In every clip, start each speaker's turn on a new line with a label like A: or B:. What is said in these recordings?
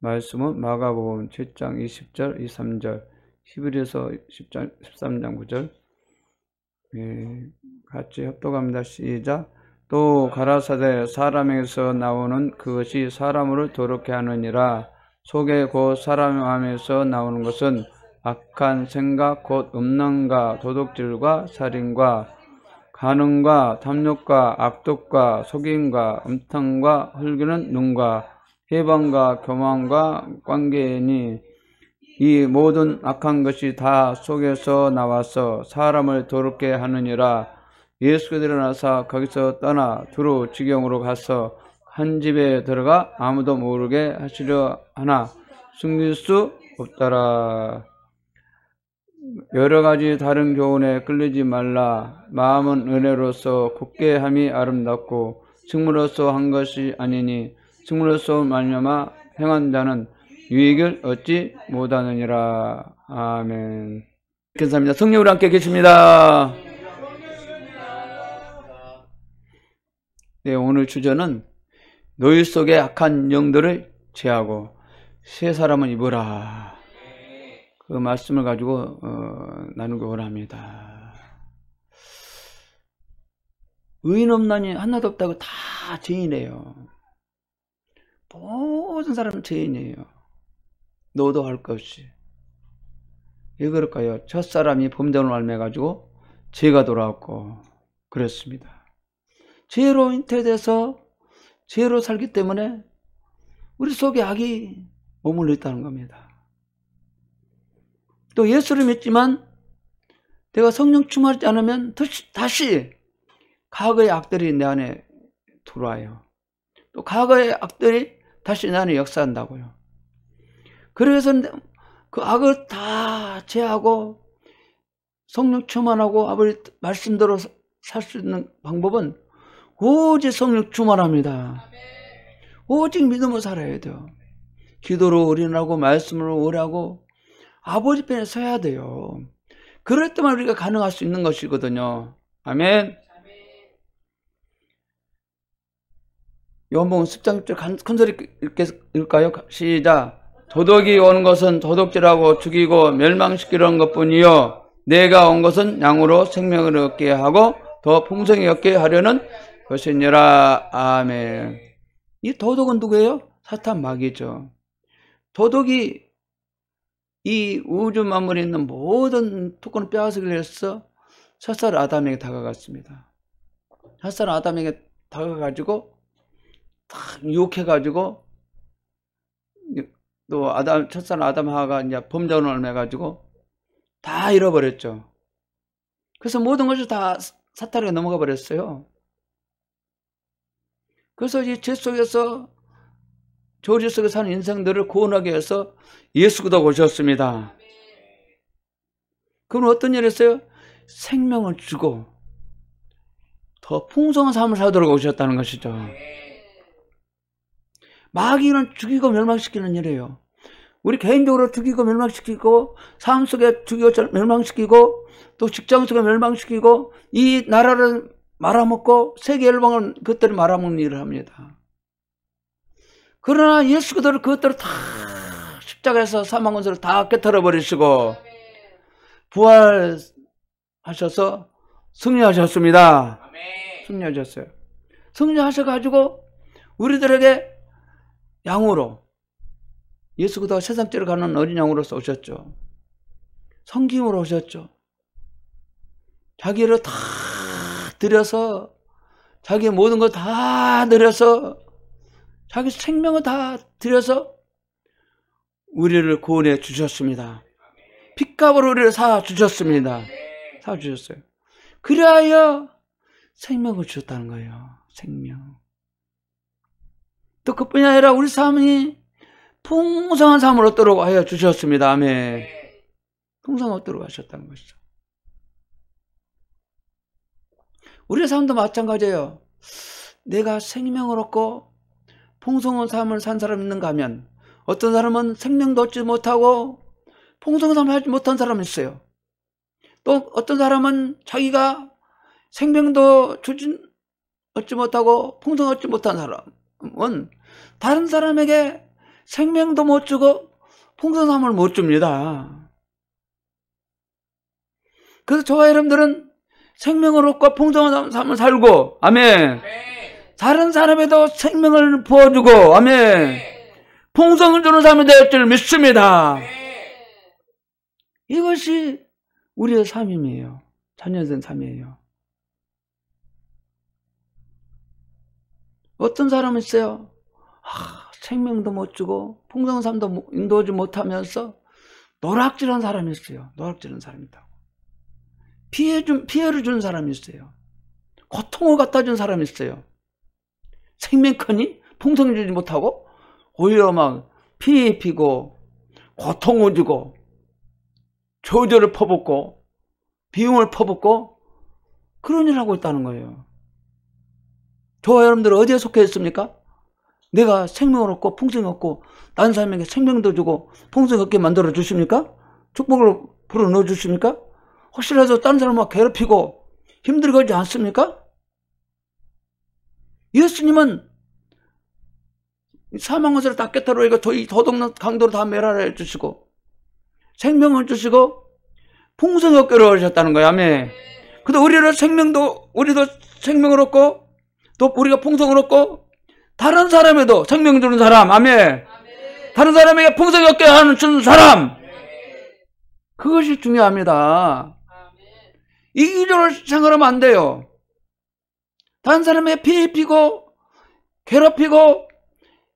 A: 말씀은 마가복음 7장 20절, 23절, 히브리서 10장, 13장 9절. 같이 협독합니다. 시작. 또 가라사대 사람에게서 나오는 그것이 사람을 더럽게 하느니라. 속에 곧 사람 마음에서 나오는 것은 악한 생각 곧 음란과 도둑질과 살인과 간음과 탐욕과 악독과 속임과 음탕과 흘기는 눈과 해방과 교만과 관계이니 이 모든 악한 것이 다 속에서 나와서 사람을 더럽게 하느니라. 예수께서 일어나사 거기서 떠나 두루 지경으로 가서 한 집에 들어가 아무도 모르게 하시려 하나 숨길 수 없더라. 여러 가지 다른 교훈에 끌리지 말라. 마음은 은혜로서 굳게 함이 아름답고 식물로서 한 것이 아니니 식물로서 말미암아 행한 자는 유익을 얻지 못하느니라. 아멘. 감사합니다. 성령 우리 함께 계십니다. 네, 오늘 주제는 너희 속에 악한 영들을 제하고 새 사람은 입으라. 그 말씀을 가지고 나누기 원합니다. 의인 없나니 하나도 없다고 다 죄인이에요. 모든 사람은 죄인이에요. 너도 할 것 없이. 왜 그럴까요? 첫사람이 범죄를 말미암아가지고 죄가 돌아왔고 그랬습니다. 죄로 잉태돼서 죄로 살기 때문에 우리 속에 악이 머물러 있다는 겁니다. 또 예수를 믿지만 내가 성령 충만하지 않으면 다시 과거의 악들이 내 안에 들어와요. 또 과거의 악들이 다시 내 안에 역사한다고요. 그래서 그 악을 다 제하고 성령 충만하고 아버지 말씀대로 살 수 있는 방법은 오직 성령 충만합니다. 오직 믿음으로 살아야 돼요. 기도로 올인하고 말씀으로 오래하고 아버지 편에 서야 돼요. 그럴 때만 우리가 가능할 수 있는 것이거든요. 아멘. 요한복음 10장 6절 큰소리 읽을까요? 시작. 도둑이 오는 것은 도둑질하고 죽이고 멸망시키려는 것뿐이요 내가 온 것은 양으로 생명을 얻게 하고 더 풍성히 얻게 하려는 것이니라. 아멘. 이 도둑은 누구예요? 사탄 마귀죠. 도둑이 이 우주 만물에 있는 모든 토큰을 빼앗으기 위해서 첫살 아담에게 다가갔습니다. 첫살 아담에게 다가가지고 딱 유혹해가지고 또 첫살 아담 하가 이제 범죄를 해가지고 다 잃어버렸죠. 그래서 모든 것이 다 사탄에게 넘어가 버렸어요. 그래서 이 죄 속에서 저주 속에 사는 인생들을 구원하기 위해서 예수가 오셨습니다. 그럼 어떤 일을 했어요? 생명을 주고 더 풍성한 삶을 살도록 오셨다는 것이죠. 마귀는 죽이고 멸망시키는 일이에요. 우리 개인적으로 죽이고 멸망시키고 삶 속에 죽이고 멸망시키고 또 직장 속에 멸망시키고 이 나라를 말아먹고 세계 열방은 그것들을 말아먹는 일을 합니다. 그러나 예수 그대로 그것들을 다 십자가에서 사망원수를 다 깨뜨려 버리시고 부활하셔서 승리하셨습니다. 승리하셨어요. 승리하셔가지고 우리들에게 양으로 예수 그대로 세상죄를 가는 어린 양으로서 오셨죠. 성김으로 오셨죠. 자기를 다 드려서 자기의 모든 걸 다 드려서 자기 생명을 다 드려서 우리를 구원해 주셨습니다. 핏값으로 우리를 사 주셨습니다. 사 주셨어요. 그리하여 생명을 주셨다는 거예요. 생명. 또 그뿐이 아니라 우리 삶이 풍성한 삶을 얻도록 하여 주셨습니다. 아멘. 풍성을 얻도록 하셨다는 것이죠. 우리의 삶도 마찬가지예요. 내가 생명을 얻고 풍성한 삶을 산 사람이 있는가 하면 어떤 사람은 생명도 얻지 못하고 풍성한 삶을 하지 못한 사람이 있어요. 또 어떤 사람은 자기가 생명도 얻지 못하고 풍성을 얻지 못한 사람은 다른 사람에게 생명도 못 주고 풍성함을 못 줍니다. 그래서 저와 여러분들은 생명을 얻고 풍성한 삶을 살고, 아멘. 다른 사람에도 생명을 부어주고, 아멘. 풍성을 주는 삶이 될 줄 믿습니다. 이것이 우리의 삶이에요. 자녀된 삶이에요. 어떤 사람은 있어요. 생명도 못 주고 풍성한 삶도 인도하지 못하면서 노락질한 사람이 있어요. 노락질한 사람이다. 피해를 준 사람이 있어요. 고통을 갖다 준 사람이 있어요. 생명커니 풍성을 주지 못하고 오히려 막 피해 입히고 고통을 주고 저주를 퍼붓고 비용을 퍼붓고 그런 일을 하고 있다는 거예요. 저와 여러분들 어디에 속해 있습니까? 내가 생명을 얻고 풍성을 얻고 다른 사람에게 생명도 주고 풍성을 얻게 만들어 주십니까? 축복을 불어 넣어 주십니까? 혹시라도 다른 사람을 괴롭히고 힘들게 하지 않습니까? 예수님은 사망의사를 다 깨뜨려 이거 도둑 강도로 다 멸하라 해주시고 생명을 주시고 풍성을 얻게 하셨다는 거예요. 아멘. 근데 우리도 생명을 얻고 또 우리가 풍성을 얻고 다른 사람에도 생명 주는 사람, 아멘. 다른 사람에게 풍성을 얻게 하는 주는 사람, 그것이 중요합니다. 이기적으로 생각하면 안 돼요. 다른 사람에게 피해 입히고 괴롭히고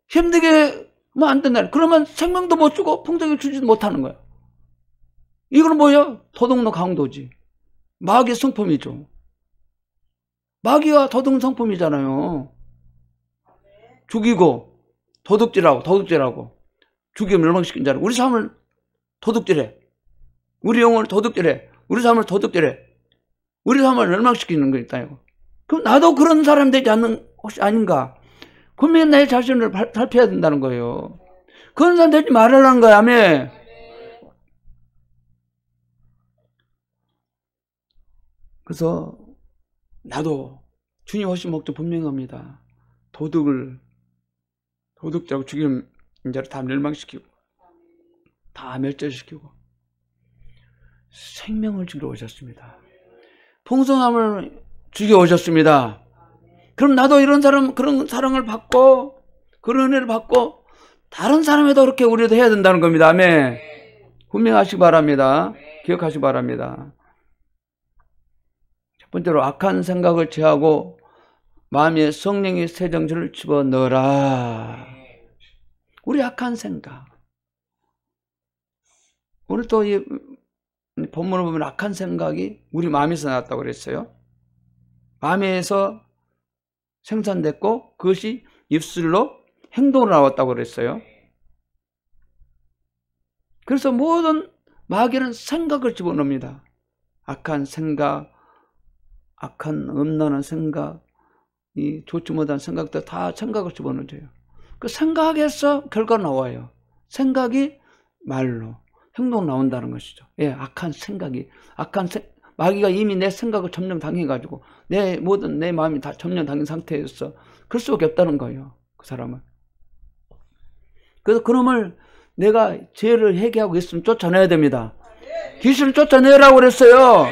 A: 힘들게 하면 안 된다. 그러면 생명도 못 주고 풍성을 주지도 못하는 거야. 이건 뭐예요? 도둑노 강도지. 마귀의 성품이죠. 마귀와 도둑 성품이잖아요. 죽이고 도둑질하고 죽이고 멸망시킨 자는 우리 삶을 도둑질해. 우리 영혼을 도둑질해. 우리 삶을 도둑질해. 우리 삶을 멸망시키는 거 있다요. 그럼 나도 그런 사람 되지 않는 것이 아닌가? 그러면 내 자신을 살펴야 된다는 거예요. 그런 사람 되지 말라는 거야. 아멘. 그래서 나도 주님 오신 목적 분명합니다. 도둑자고 죽이는 자를 다 멸망시키고 다 멸절시키고 생명을 주러 오셨습니다. 풍성함을 주러 오셨습니다. 그럼 나도 그런 사랑을 받고 그런 은혜를 받고 다른 사람에도 그렇게 우리도 해야 된다는 겁니다. 아멘. 분명하시기 바랍니다. 기억하시기 바랍니다. 첫 번째로 악한 생각을 제하고 마음에 성령의 새 정신을 집어넣어라. 우리 악한 생각. 오늘 또 이 본문을 보면 악한 생각이 우리 마음에서 나왔다고 그랬어요. 마음에서 생산됐고 그것이 입술로 행동으로 나왔다고 그랬어요. 그래서 모든 마귀는 생각을 집어넣습니다. 악한 생각, 악한 음란한 생각, 이 좋지 못한 생각들 다 생각을 집어넣어요. 그 생각에서 결과가 나와요. 생각이 말로 행동 나온다는 것이죠. 예, 악한 생각이 마귀가 이미 내 생각을 점령당해가지고 내 마음이 다 점령당한 상태였어. 그럴 수밖에 없다는 거예요. 그 사람은. 그래서 그놈을 내가 죄를 회개하고 있으면 쫓아내야 됩니다. 귀신을 쫓아내라고 그랬어요.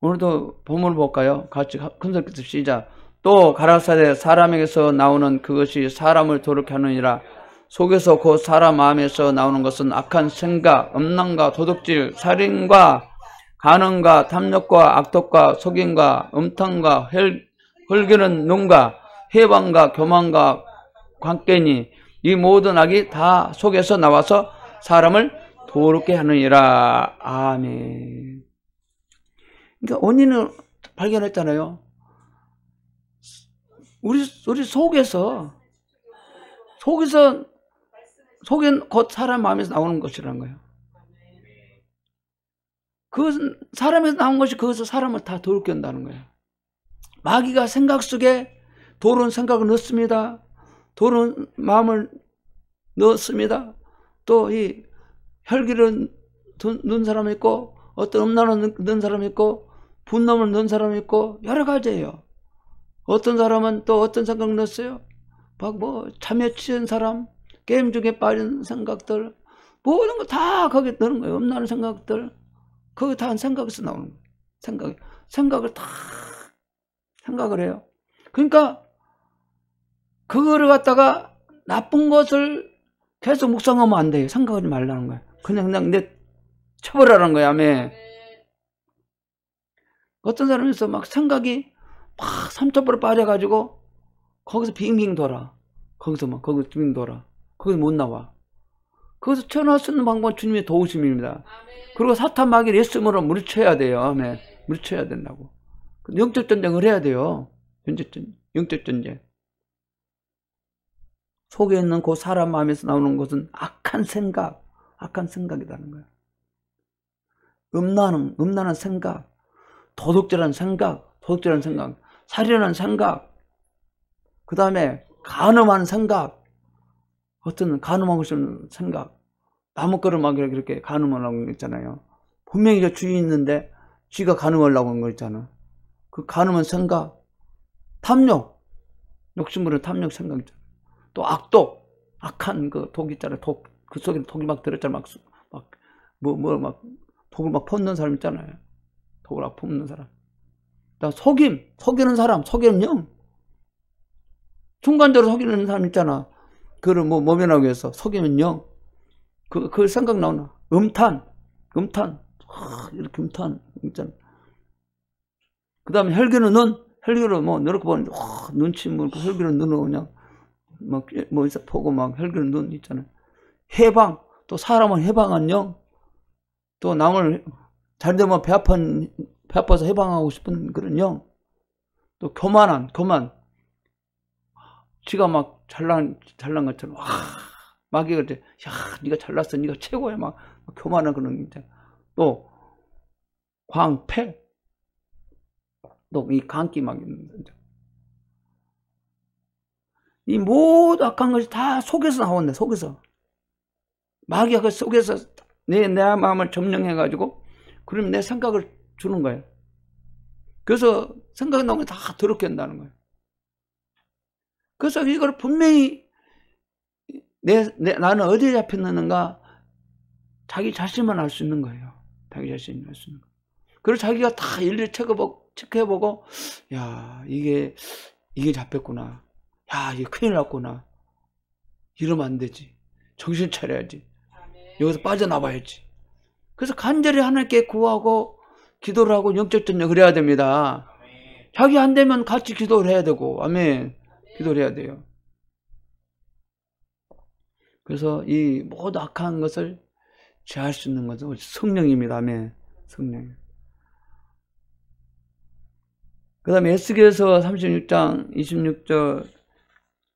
A: 오늘도 본문을 볼까요? 같이 큰 소리 시작. 또 가라사대 사람에게서 나오는 그것이 사람을 도둑케 하느니라. 속에서 곧 사람 마음에서 나오는 것은 악한 생각, 음란과 도둑질, 살인과 간음과 탐욕과 악독과 속임과 음탕과 헐기는 눈과 해방과 교만과 광깨니 이 모든 악이 다 속에서 나와서 사람을 도둑케 하느니라. 아멘. 그러니까 원인을 발견했잖아요. 우리 속에서 속엔 곧 사람 마음에서 나오는 것이라는 거예요. 그 사람에서 나온 것이 그것을 사람을 다 도둑게 한다는 거예요. 마귀가 생각 속에 도른 생각을 넣습니다. 도른 마음을 넣습니다. 또 이 혈기를 넣은 사람이 있고 어떤 음란을 넣은 사람이 있고 분노를 넣은 사람이 있고 여러 가지예요. 어떤 사람은 또 어떤 생각을 넣었어요? 막 뭐 잠에 치는 사람, 게임 중에 빠진 생각들, 모든 거 다 거기에 넣는 거예요. 없나는 생각들. 그거 다 생각에서 나오는 거예요. 생각을 다 생각을 해요. 그러니까 그거를 갖다가 나쁜 것을 계속 묵상하면 안 돼요. 생각하지 말라는 거예요. 그냥 내 쳐버리라는 거야. 아멘. 어떤 사람이 있어. 막 생각이 막 3초불에 빠져가지고 거기서 빙빙 돌아. 거기서 빙빙 돌아. 거기서 못 나와. 거기서 쳐나올 수 있는 방법은 주님의 도우심입니다. 그리고 사탄 마귀를 예수님으로 물리쳐야 돼요. 아멘. 물리쳐야 된다고. 영적 전쟁을 해야 돼요. 영적 전쟁. 속에 있는 그 사람 마음에서 나오는 것은 악한 생각이라는 거예요. 음란한 생각, 도둑질하는 생각, 살인하는 생각, 그 다음에 간음하는 생각, 어떤 간음하고 싶은 생각, 나뭇가루막 이렇게 간음하려고 했잖아요. 분명히 저 주인 있는데 쥐가 간음하려고 한 거 있잖아. 그 간음한 생각, 탐욕, 욕심부리는 탐욕 생각 있잖아. 또 악독, 악한 그 독 있잖아요. 그 속에 독이 막 들었잖아. 독을 막 퍼는 사람 있잖아요. 독을 막 퍼는 사람. 속이는 사람, 속이는 영. 중간적으로 속이는 사람 있잖아. 그를 모면하기 위해서 속이는 영. 그 생각 나오나. 음탄. 이렇게 음탄 있잖아. 그 다음에 혈기는 혈기로 이렇게 보는데, 눈치 혈기로 눈으로 그냥, 보고 혈기로 눈 있잖아요. 해방. 또 사람을 해방한 영. 또 남을 잘되면 배 아파서 해방하고 싶은 그런 영. 또 교만. 지가 막 잘난 것처럼, 마귀가 이제, 네가 잘났어. 네가 최고야. 막 교만한 그런 게 있잖아. 또, 광패. 또 이 광기 막 있는데. 이 모든 악한 것이 다 속에서 나온다. 속에서. 마귀가 그 속에서 내 마음을 점령해가지고, 그러면 내 생각을 주는 거예요. 그래서 생각이 나오면 다 더럽게 한다는 거예요. 그래서 이걸 분명히 나는 어디에 잡혔는가 자기 자신만 알 수 있는 거예요. 자기 자신이 알 수 있는 거예요. 그리고 자기가 다 일일이 체크해보고, 야, 이게 잡혔구나. 야, 이게 큰일 났구나. 이러면 안 되지. 정신 차려야지. 여기서 빠져나와야지. 그래서 간절히 하나님께 구하고 기도를 하고 영적 전쟁을 해야 됩니다. 자기 안 되면 같이 기도를 해야 되고, 아멘. 기도를 해야 돼요. 그래서 이 모든 악한 것을 제할 수 있는 것은 성령입니다. 아멘. 성령. 그 다음에 에스겔서 36장 26절,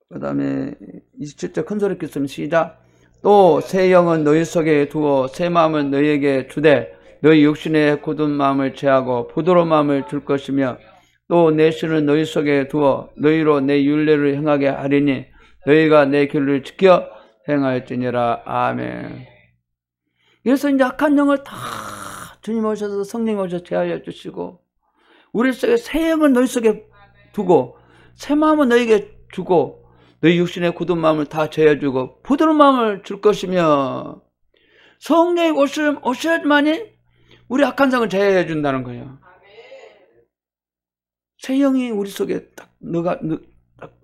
A: 그 다음에 27절 큰소리 켰으면 시작. 또 새 영은 너희 속에 두어 새 마음을 너희에게 주되 너희 육신의 굳은 마음을 제하고 부드러운 마음을 줄 것이며 또 내 신을 너희 속에 두어 너희로 내 율례를 행하게 하리니 너희가 내 길을 지켜 행할지니라. 아멘. 그래서 이제 악한 영을 다 주님 오셔서 성령 오셔서 제하여 주시고 우리 속에 새 영을 너희 속에 두고 새 마음을 너희에게 주고 너희 육신의 굳은 마음을 다 제어주고 부드러운 마음을 줄 것이며 성령이 오셔야만이 우리 악한 성을 제어해 준다는 거예요. 새 영이 우리 속에 딱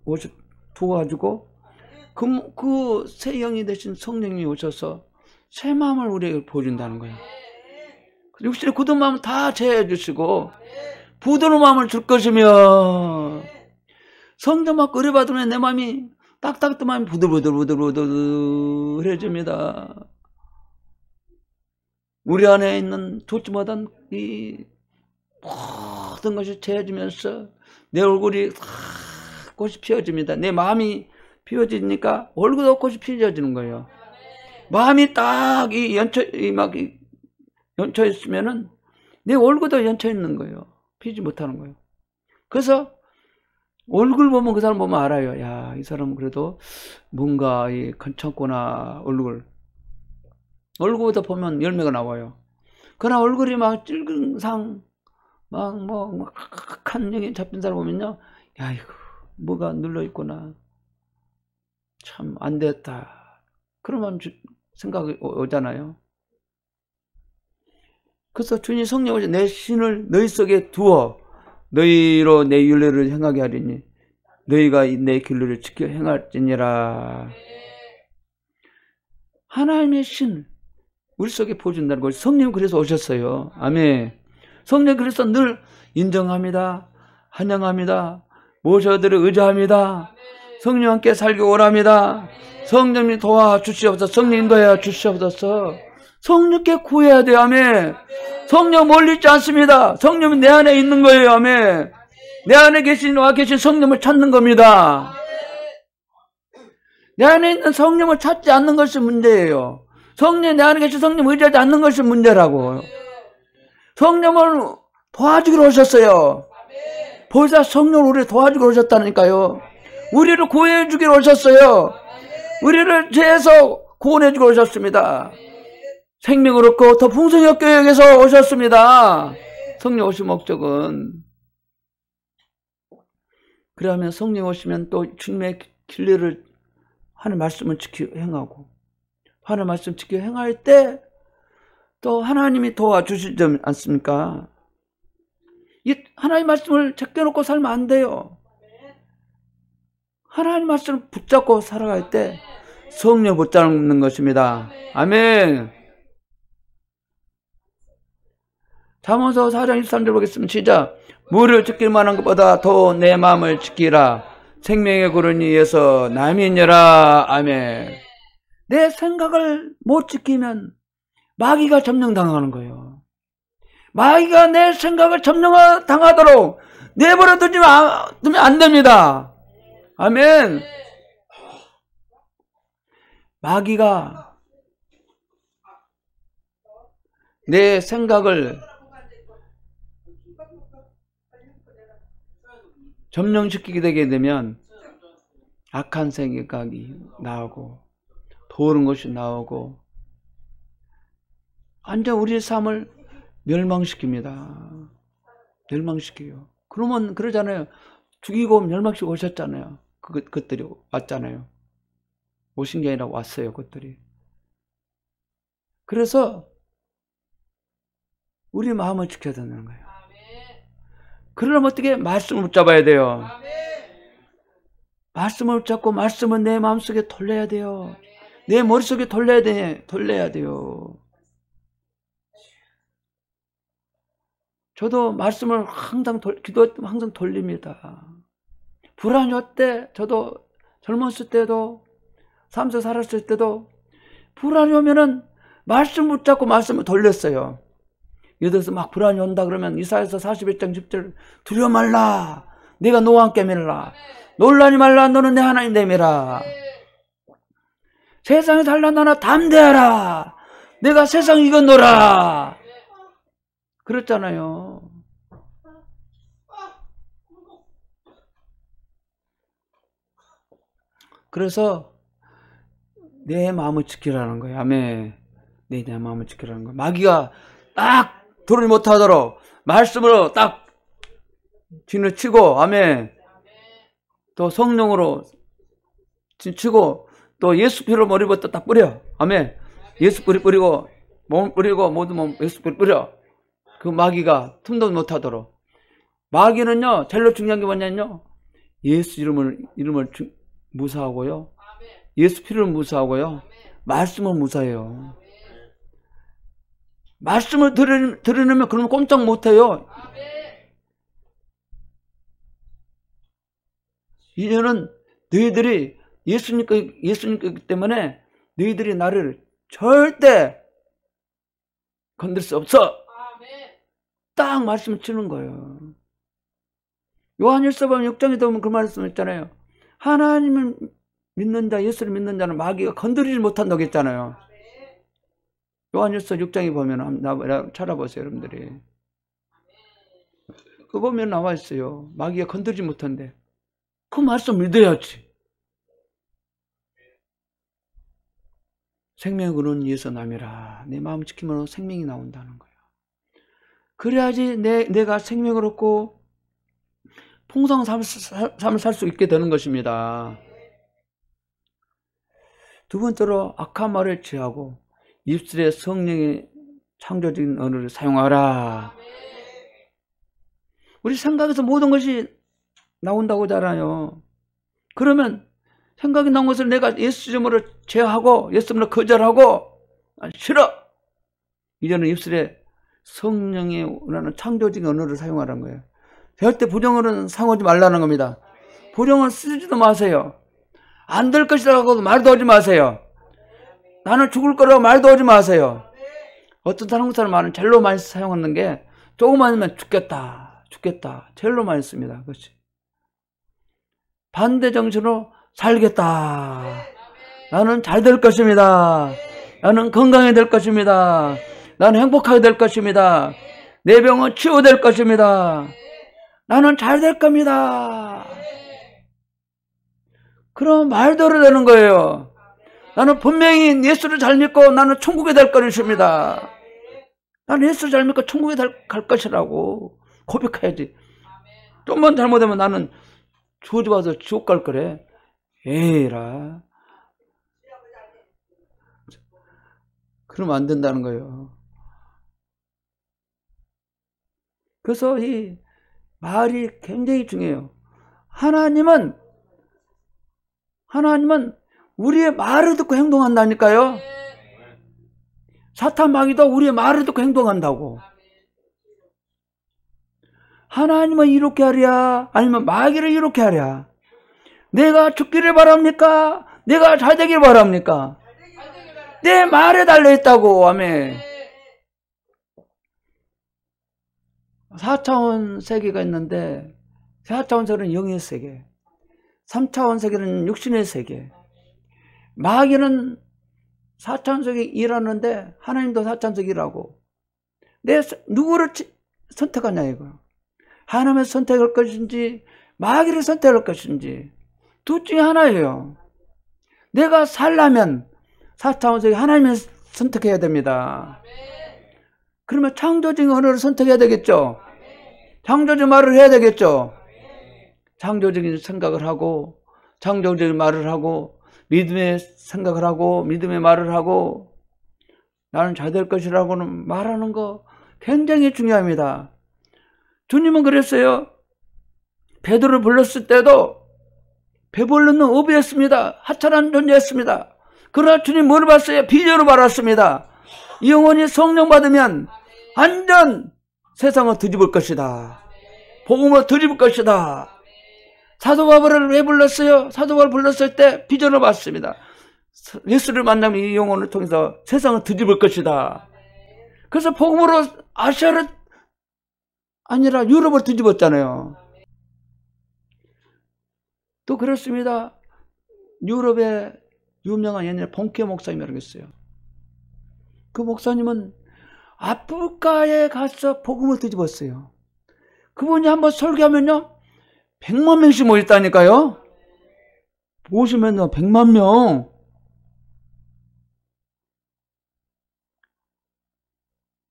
A: 오셔 두어가지고 그 새 영이 되신 성령이 오셔서 새 마음을 우리에게 보여준다는 거예요. 육신의 굳은 마음을 다 제어해 주시고 부드러운 마음을 줄 것이며 성령 막 의뢰받으면 내 마음이 딱딱한 마음이 부들부들해집니다. 우리 안에 있는 좋지 못한 이 모든 것이 채워지면서 내 얼굴이 꽃이 피어집니다. 내 마음이 피어지니까 얼굴도 꽃이 피어지는 거예요. 마음이 딱 연쳐 있으면은 내 얼굴도 연쳐 있는 거예요. 피지 못하는 거예요. 그래서 얼굴 보면 그 사람 보면 알아요. 야, 이 사람은 그래도 뭔가 괜찮구나. 얼굴보다 보면 열매가 나와요. 그러나 얼굴이 막 찔근상 막 악한 영에 잡힌 사람 보면요, 야, 이거 뭐가 눌러 있구나. 참 안 됐다. 그러면 생각이 오잖아요. 그래서 주님 성령을 내 신을 너희 속에 두어 너희로 내 윤례를 행하게 하리니 너희가 내 길로를 지켜 행할지니라. 하나님의 신 우리 속에 부어준다는 걸 성령 그래서 오셨어요. 아멘. 성령 그래서 늘 인정합니다. 환영합니다. 모셔드려 의지합니다. 성령 함께 살기 원합니다. 성령님 도와주시옵소서. 성령 인도해 주시옵소서. 성령께 구해야 돼요. 아멘. 성령 멀리 있지 않습니다. 성령은 내 안에 있는 거예요. 아멘. 내 안에 와 계신 성령을 찾는 겁니다. 내 안에 있는 성령을 찾지 않는 것이 문제예요. 성령, 내 안에 계신 성령 의지하지 않는 것이 문제라고. 성령을 도와주기로 오셨어요. 보혜사 성령을 우리를 도와주기로 오셨다니까요. 우리를 구해해 주기로 오셨어요. 우리를 죄에서 구원해 주기로 오셨습니다. 생명을 얻고 더 풍성히 얻기 위해서 오셨습니다. 성령 오신 목적은. 그러면 성령 오시면 또 주님의 길례를 하는 말씀을 지켜 행하고 하는 말씀 지켜 행할 때 또 하나님이 도와주시지 않습니까? 이 하나님 말씀을 제껴놓고 살면 안 돼요. 하나님 말씀을 붙잡고 살아갈 때 성령 붙잡는 것입니다. 아멘. 잠언서 4장 23절 보겠습니다. 시작. 물을 지킬 만한 것보다 더 내 마음을 지키라. 생명의 구름이 위에서 남이니라. 아멘. 내 생각을 못 지키면 마귀가 점령당하는 거예요. 마귀가 내 생각을 점령당하도록 내버려 두면 안 됩니다. 아멘. 마귀가 내 생각을 점령시키게 되게 되면 악한 생각이 나오고 도는 것이 나오고 완전 우리의 삶을 멸망시킵니다. 멸망시켜요. 그러면 그러잖아요. 죽이고 멸망시키고 오셨잖아요. 그것들이 왔잖아요. 오신 게 아니라 왔어요. 그것들이. 그래서 우리 마음을 지켜야 되는 거예요. 그러려면 어떻게 말씀을 붙잡아야 돼요. 말씀을 붙잡고 말씀은 내 마음속에 돌려야 돼요. 내 머릿속에 돌려야 돼요. 저도 말씀을 항상 기도할 때 항상 돌립니다. 불안이 올 때 저도 젊었을 때도 삶에서 살았을 때도 불안이 오면은 말씀 붙잡고 말씀을 돌렸어요. 예를 들어서 막 불안이 온다 그러면 이사야서 41장 10절 두려워 말라. 내가 너와 함께 맺라. 놀라지 말라. 너는 내 하나님 됨이라. 세상에 살라 나나 담대하라. 내가 세상 이겼노라. 그랬잖아요. 그래서 내 마음을 지키라는 거예요. 아멘. 내 마음을 지키라는 거예요. 마귀가 딱 도를 못하도록 말씀으로 딱 진을 치고, 아멘. 또 성령으로 치고 또 예수 피로 머리부터 딱 뿌려. 아멘. 예수 뿌리고 몸 뿌리고 모든 몸 예수 뿌려. 그 마귀가 틈도 못하도록. 마귀는요 제일 중요한 게 뭐냐면요 예수 이름을 무사하고요. 예수 피를 무사하고요. 말씀을 무사해요. 말씀을 들으려면 그러면 꼼짝 못해요. 이제는 너희들이 예수님이기 때문에 너희들이 나를 절대 건들 수 없어. 딱 말씀을 치는 거예요. 요한일서 보면 6장에 보면 그 말씀 있잖아요. 하나님을 믿는 자, 예수를 믿는 자는 마귀가 건드리지 못한다고 했잖아요. 요한일서 6장에 보면 한번 찾아보세요, 여러분들이. 그거 보면 나와 있어요. 마귀가 건드리지 못한대. 그 말씀 믿어야지. 생명의 근원 위에서 남이라. 내 마음 지키면 생명이 나온다는 거예요. 그래야지 내가 생명을 얻고 풍성한 삶을 살 수 있게 되는 것입니다. 두 번째로 악한 말을 제하고 입술에 성령의 창조적인 언어를 사용하라. 우리 생각에서 모든 것이 나온다고 하잖아요. 그러면 생각이 나온 것을 내가 예수 이름으로 제하고 예수 이름으로 거절하고 싫어. 이제는 입술에 성령의 원하는 창조적인 언어를 사용하라는 거예요. 절대 부정어는 사용하지 말라는 겁니다. 부정어 쓰지도 마세요. 안 될 것이라고 말도 하지 마세요. 나는 죽을 거라고 말도 하지 마세요. 어떤 한국 사람 말은 젤로 많이 사용하는 게 조금만 하면 죽겠다, 죽겠다. 젤로 많이 씁니다. 그렇지. 반대 정신으로 살겠다. 나는 잘 될 것입니다. 나는 건강해질 것입니다. 나는 행복하게 될 것입니다. 내 병은 치유될 것입니다. 나는 잘 될 겁니다. 그럼 말대로 되는 거예요. 나는 분명히 예수를 잘 믿고 나는 천국에 될 것입니다. 나는 예수를 잘 믿고 천국에 갈 것이라고 고백해야지. 좀만 잘못하면 나는 저주받아서 지옥 갈 거래. 에이라. 그러면 안 된다는 거예요. 그래서 이 말이 굉장히 중요해요. 하나님은 우리의 말을 듣고 행동한다니까요. 사탄 마귀도 우리의 말을 듣고 행동한다고. 하나님은 이렇게 하랴 아니면 마귀를 이렇게 하랴. 내가 죽기를 바랍니까? 내가 잘 되기를 바랍니까? 내 말에 달려있다고. 아멘. 4차원 세계가 있는데 4차원 세계는 영의 세계, 3차원 세계는 육신의 세계. 마귀는 4차원 세계 일하는데 하나님도 4차원 세계 일하고. 누구를 선택하냐 이거. 하나님을 선택할 것인지 마귀를 선택할 것인지 둘 중에 하나예요. 내가 살려면 4차원 세계 하나님을 선택해야 됩니다. 그러면 창조적인 언어를 선택해야 되겠죠. 창조적인 말을 해야 되겠죠. 창조적인 생각을 하고 창조적인 말을 하고 믿음의 생각을 하고 믿음의 말을 하고 나는 잘 될 것이라고는 말하는 거 굉장히 중요합니다. 주님은 그랬어요. 베드로를 불렀을 때도 배불르는 어부였습니다. 하찮은 존재였습니다. 그러나 주님 뭘 봤어요? 비전으로 말았습니다. 이 영혼이 성령 받으면 완전 세상을 뒤집을 것이다. 복음을 뒤집을 것이다. 사도 바울을 왜 불렀어요? 사도 바울 불렀을 때 비전을 봤습니다. 예수를 만나면 이 영혼을 통해서 세상을 뒤집을 것이다. 그래서 복음으로 아시아를 아니라 유럽을 뒤집었잖아요. 또 그렇습니다. 유럽에 유명한 옛날에 본케 목사님이라고 있어요. 그 목사님은 아프리카에 가서 복음을 뒤집었어요. 그분이 한번 설교하면요 100만 명씩 모였다니까요. 보시면요 100만 명.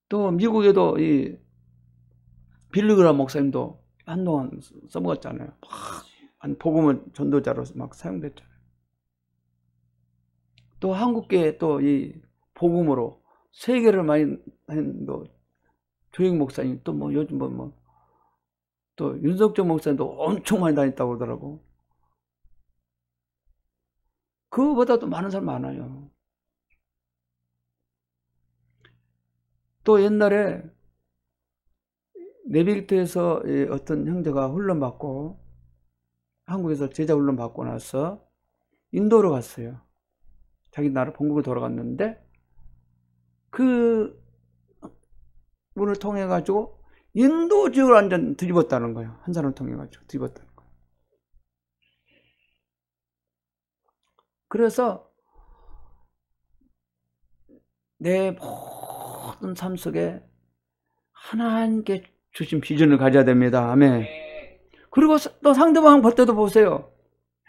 A: 또 미국에도 이 빌리그람 목사님도 한동안 써먹었잖아요. 막 복음은 전도자로서 막 사용됐잖아요. 또 한국계 또 이 복음으로 세계를 많이 한 조익 목사님 또 뭐 요즘 또 윤석정 목사님도 엄청 많이 다녔다고 그러더라고. 그거보다도 많은 사람 많아요. 또 옛날에 네비기트에서 어떤 형제가 훈련받고 한국에서 제자 훈련 받고 나서 인도로 갔어요. 자기 나라 본국으로 돌아갔는데 그 분을 통해 가지고 인도 지역을 완전 뒤집었다는 거예요. 한 사람을 통해 가지고 뒤집었다는 거예요. 그래서 내 모든 삶 속에 하나님께 주신 비전을 가져야 됩니다. 아멘. 그리고 또 상대방 볼 때도 보세요.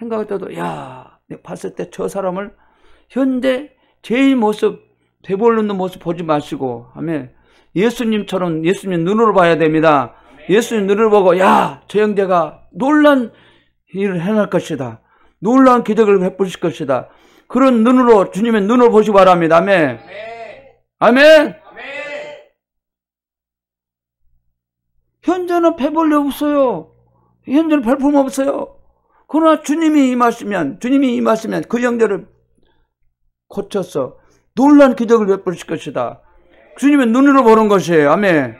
A: 생각할 때도 야, 내가 봤을 때 저 사람을 현재 제 모습, 배불르는 모습 보지 마시고 아멘. 예수님처럼 예수님 눈으로 봐야 됩니다. 예수님 눈을 보고 야, 저 형제가 놀란 일을 행할 것이다. 놀라운 기적을 베푸실 것이다. 그런 눈으로 주님의 눈을 보시기 바랍니다. 아멘. 아멘. 현재는 배벌레 없어요. 현재는 별품 없어요. 그러나 주님이 임하시면 그 영제를 고쳐서 놀라운 기적을 베푸실 것이다. 주님의 눈으로 보는 것이에요. 아멘.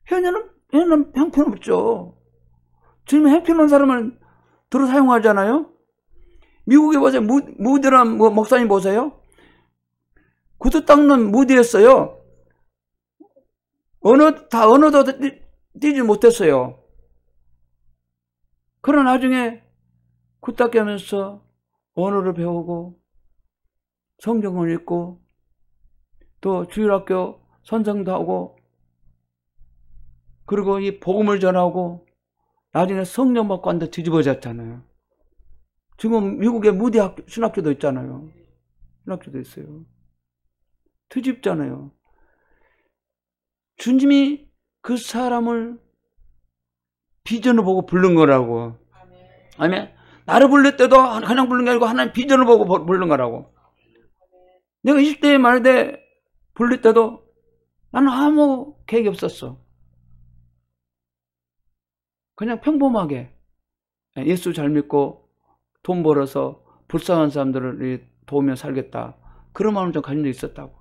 A: 현재는 형편없죠. 주님의 형편없는 사람을 들어 사용하잖아요. 미국에 보세요. 무디란 목사님 보세요. 구두 닦는 무디였어요. 언어도 뛰지 못했어요. 그러나 나중에 굿 닦게 하면서 언어를 배우고 성경을 읽고 또 주일학교 선생도 하고 그리고 이 복음을 전하고 나중에 성령 받고 한데 뒤집어졌잖아요. 지금 미국에 무디 신학교도 있잖아요. 신학교도 있어요. 뒤집잖아요. 주님이 그 사람을 비전을 보고 부른 거라고. 아멘. 나를 부를 때도 그냥 부른 게 아니고 하나님 비전을 보고 부른 거라고. 내가 20대에 말대 부를 때도 나는 아무 계획이 없었어. 그냥 평범하게 예수 잘 믿고 돈 벌어서 불쌍한 사람들을 도우며 살겠다. 그런 마음을 좀 가진 적이 있었다고.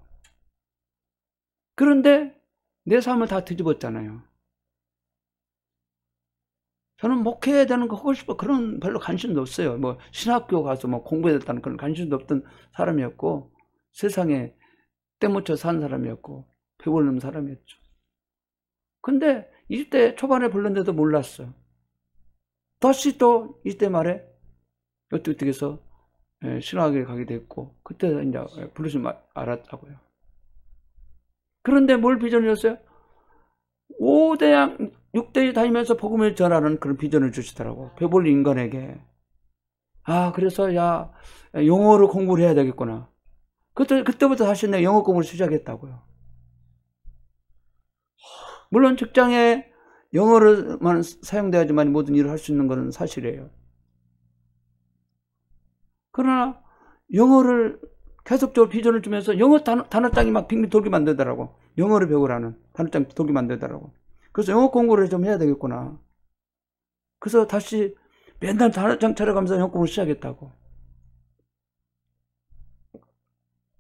A: 그런데 내 삶을 다 뒤집었잖아요. 저는 목회해야 되는 거 하고 싶어. 그런 별로 관심도 없어요. 뭐 신학교 가서 뭐 공부해야 된다는 그런 관심도 없던 사람이었고 세상에 때묻혀 산 사람이었고 배불른 사람이었죠. 근데 20대 초반에 불렀는데도 몰랐어요. 다시 또 20대 말에 어떻게 해서 신학에 가게 됐고 그때 이제 부르시면 알았다고요. 그런데 뭘 비전이었어요? 5대양 6대 다니면서 복음을 전하는 그런 비전을 주시더라고. 배불리 인간에게. 아, 그래서 야 영어로 공부를 해야 되겠구나. 그때부터 다시 내 영어 공부를 시작했다고요. 물론 직장에 영어로만 사용돼야지만 모든 일을 할 수 있는 것은 사실이에요. 그러나 영어를 계속적으로 비전을 주면서 영어 단어장이 막 빙빙 돌게 만들더라고. 영어를 배우라는 단어장 돌게 만들더라고. 그래서 영어 공부를 좀 해야 되겠구나. 그래서 다시 맨날 단어장 찾아가면서 영어 공부를 시작했다고.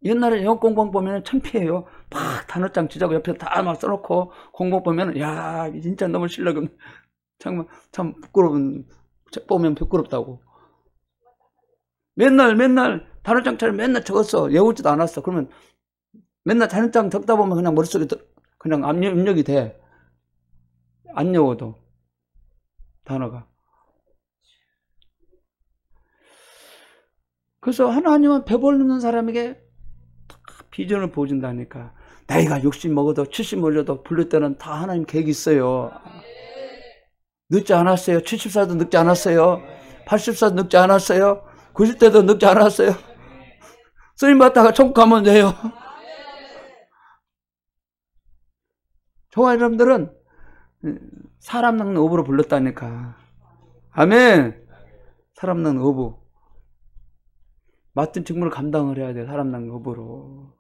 A: 옛날에 영어 공부방 보면 창피해요. 막 단어장 지자고 옆에 다 막 써놓고 공부 보면 야 진짜 너무 실력 없네. 참 부끄러운 보면 부끄럽다고. 맨날 단어장처럼 맨날 적었어. 외우지도 않았어. 그러면 맨날 단어장 적다 보면 그냥 머릿속에 그냥 입력이 돼. 안 외워도 단어가. 그래서 하나님은 배불리는 사람에게 비전을 보여준다니까. 나이가 60 먹어도 70 먹어도 부를 때는 다 하나님 계획이 있어요. 늦지 않았어요. 70살도 늦지 않았어요. 80살도 늦지 않았어요. 90대도 늦지 않았어요. 쓰임 받다가 천국 가면 돼요. 저와 여러분들은 사람 낚는 어부로 불렀다니까. 아멘. 사람 낚는 어부. 맡은 직무를 감당을 해야 돼. 사람 낚는 어부로.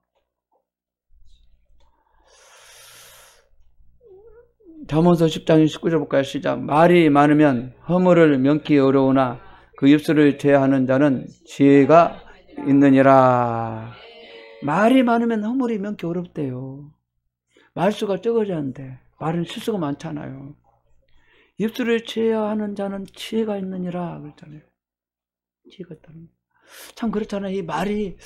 A: 잠언서 10장 19절 볼까요? 시작. 말이 많으면 허물을 면키 어려우나 그 입술을 제하는 자는 지혜가 있느니라. 말이 많으면 허물이 면키 어렵대요. 말수가 적어져야 한대. 말은 실수가 많잖아요. 입술을 제하는 자는 지혜가 있느니라 그랬잖아요. 지혜가 있다는 거. 참 그렇잖아요. 이 말이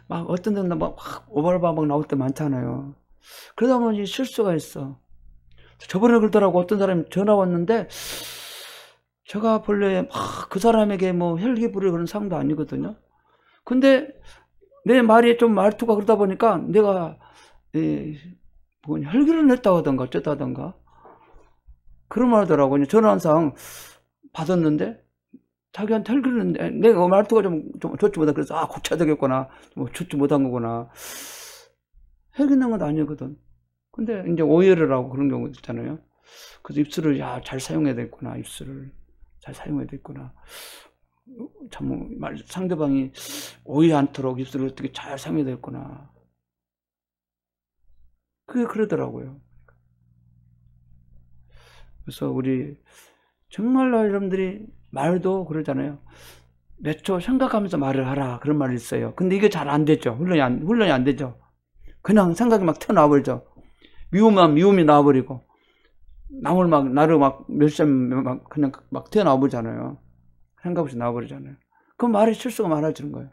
A: 막 어떤 데는 막 오발바박 나올 때 많잖아요. 그러다 보니 실수가 있어. 저번에 그러더라고. 어떤 사람이 전화 왔는데 제가 본래 막 그 사람에게 뭐 혈기 부릴 그런 상도 아니거든요. 근데 내 말이 좀 말투가 그러다 보니까 내가 뭐 혈기를 냈다 하던가 어쩌다 하던가 그런 말 하더라고요. 전화 한상 받았는데 자기한테 혈기를 냈는데 내가 말투가 좀 좋지 못하다 그래서 아 고쳐야 되겠구나 뭐 좋지 못한 거구나. 혈기 낸 건 아니거든. 근데 이제 오해를 하고 그런 경우도 있잖아요. 그래서 입술을 잘 사용해야 되겠구나. 입술을 잘 사용해야 되겠구나. 참 상대방이 오해 않도록 입술을 어떻게 잘 상의됐구나. 그게 그러더라고요. 그래서 우리 정말로 여러분들이 말도 그러잖아요. 몇 초 생각하면서 말을 하라 그런 말이 있어요. 근데 이게 잘 안 되죠. 훈련이 안 되죠. 그냥 생각이 막 튀어나와버리죠. 미움이 나와버리고 나를 막 몇 그냥 막 튀어나와버리잖아요. 생각 없이 나와버리잖아요. 그럼 말이 실수가 많아지는 거예요.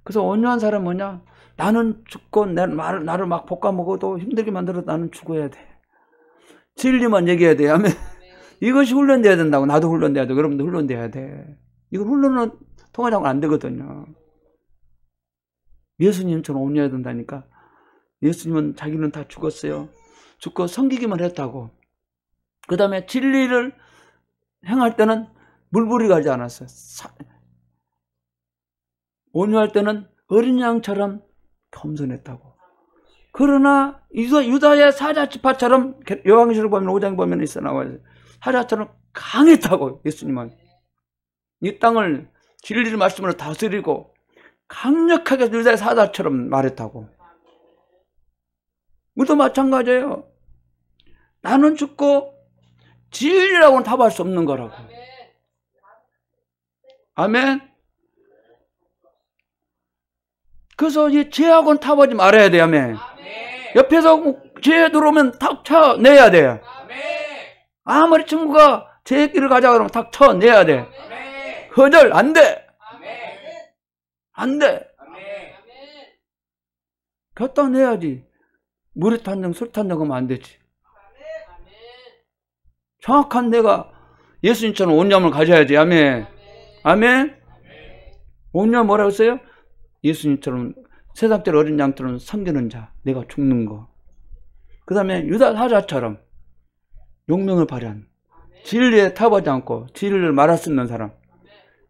A: 그래서 온유한 사람은 뭐냐? 나는 죽고 나를 막 볶아먹어도 힘들게 만들어도 나는 죽어야 돼. 진리만 얘기해야 돼. 아멘. 이것이 훈련돼야 된다고. 나도 훈련돼야 돼. 여러분도 훈련돼야 돼. 이건 훈련은 통하지 않고 안 되거든요. 예수님처럼 온유해야 된다니까. 예수님은 자기는 다 죽었어요. 죽고 섬기기만 했다고. 그 다음에 진리를 행할 때는 물부리 가지 않았어요. 온유할 때는 어린 양처럼 겸손했다고. 그러나 유다의 사자지파처럼 요한계시록 보면 5장에 보면 있어 나와요. 사자처럼 강했다고. 예수님은 이 땅을 진리를 말씀으로 다스리고 강력하게 유다의 사자처럼 말했다고. 우리도 마찬가지예요. 나는 죽고 진리라고는 답할 수 없는 거라고. 아멘. 그래서 이 죄하고는 타보지 말아야 돼. 아멘. 옆에서 죄 들어오면 탁 쳐내야 돼. 아무리 친구가 죄 길을 가자 그러면 탁 쳐내야 돼. 거절 안 돼. 안 돼. 갖다 내야지. 물에 탄정 술 탄정 하면 안 되지. 정확한 내가 예수님처럼 온유함을 가져야지. 아멘. 아멘. 온유함 뭐라고 했어요? 예수님처럼 세상대로 어린 양처럼 섬기는 자. 내가 죽는 거. 그 다음에 유다 사자처럼 용명을 발휘한 진리에 타보지 않고 진리를 말할 수 있는 사람,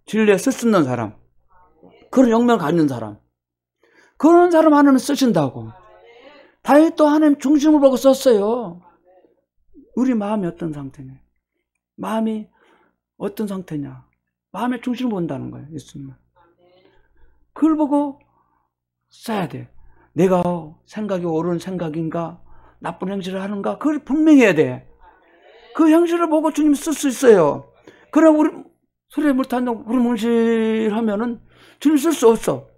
A: 진리에 쓸 수 있는 사람, 그런 용명을 가진 사람, 그런 사람 하나님 쓰신다고. 다윗도 하나님 중심을 보고 썼어요. 우리 마음이 어떤 상태냐? 마음이 어떤 상태냐? 마음의 중심을 본다는 거예요. 예수님은. 그걸 보고 써야 돼. 내가 생각이 옳은 생각인가? 나쁜 행실을 하는가? 그걸 분명해야 돼. 그 행실을 보고 주님 쓸 수 있어요. 그럼 우리 술에 물 탄다고 우르뭉실하면은 주님 쓸 수 없어.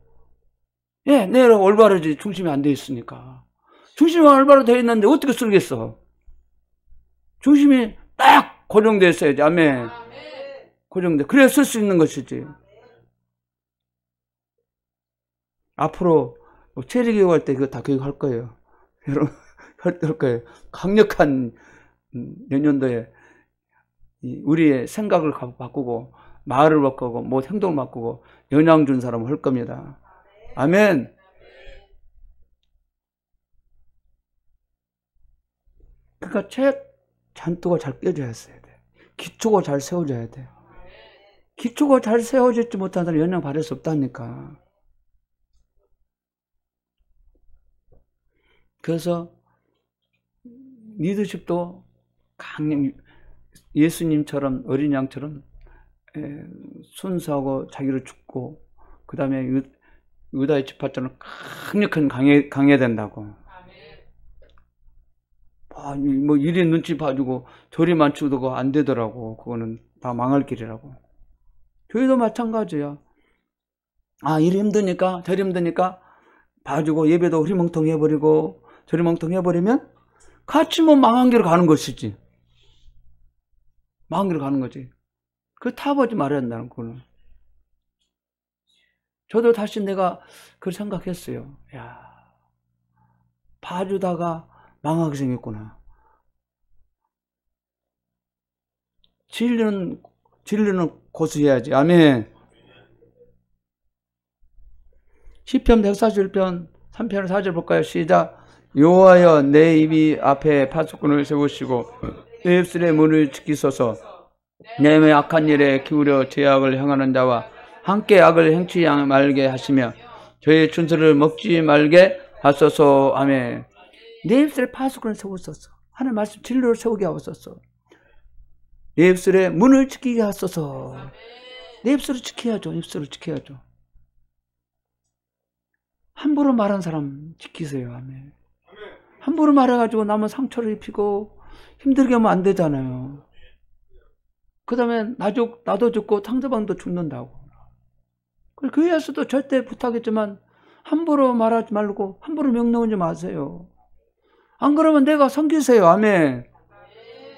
A: 예, 내가 올바르지. 중심이 안 돼 있으니까. 중심이 올바로 돼 있는데 어떻게 쓰겠어? 중심이 딱 고정돼 있어야지. 아멘. 고정돼. 그래야 쓸 수 있는 것이지. 앞으로 체리교육할 때 그거 다 교육할 거예요. 여러분, 할 거예요. 강력한 내년도에 우리의 생각을 바꾸고 말을 바꾸고 뭐 행동을 바꾸고 영향 준 사람을 할 겁니다. 아멘. 그러니까 책 잔도가 잘 깨져야 돼. 기초가 잘 세워져야 돼. 기초가 잘 세워지지 못한 사람은 영향 받을 수 없다니까. 그래서 리더십도 예수님처럼 어린 양처럼 순수하고 자기를 죽고 그 다음에 유다의 지파처럼 강력한 강해야 된다고. 뭐 이리 눈치 봐주고 저리 맞추고 안 되더라고. 그거는 다 망할 길이라고. 교회도 마찬가지야. 이리 힘드니까 저리 힘드니까 봐주고 예배도 흐리멍텅해버리고 저리 멍텅해버리면 같이 뭐 망한 길을 가는 것이지. 망한 길을 가는 거지. 그걸 타보지 말아야 한다는 거는. 저도 다시 내가 그걸 생각했어요. 야, 봐주다가 망하게 생겼구나. 진리는 고수해야지. 아멘. 시편 141편 3편 4절 볼까요? 시작. 여호와여 내 입이 앞에 파수꾼을 세우시고 내 입술의 문을 지키소서. 내 매 악한 일에 기울여 죄악을 행하는 자와 함께 악을 행치 말게 하시며 저의 준수를 먹지 말게 하소서. 아멘. 내 입술에 파수꾼을 세우소서. 하나님 말씀 진리를 세우게 하소서. 내 입술에 문을 지키게 하소서. 내 입술을 지켜야죠. 입술을 지켜야죠. 함부로 말한 사람 지키세요. 아멘. 함부로 말해가지고 남은 상처를 입히고 힘들게 하면 안 되잖아요. 그 다음에 나도 죽고 상대방도 죽는다고. 교회에서도 절대 부탁했지만 함부로 말하지 말고 함부로 명령하지 마세요. 안 그러면 내가 섬기세요. 아멘.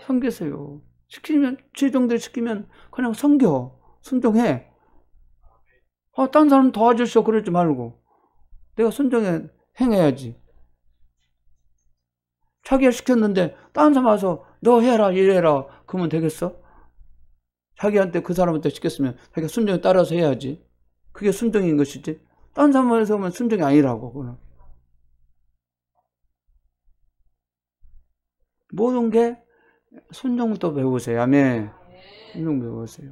A: 섬기세요. 시키면, 주의종들 시키면 그냥 섬겨. 순종해. 딴 사람 도와주시오. 그러지 말고. 내가 순종해, 행해야지. 자기가 시켰는데, 딴 사람 와서, 너 해라, 이래라. 그러면 되겠어? 자기한테 그 사람한테 시켰으면, 자기가 순종에 따라서 해야지. 그게 순종인 것이지. 딴 사람에서 오면 순종이 아니라고, 그거는. 모든 게 순종도 배우세요. 아멘. 순종 배우세요.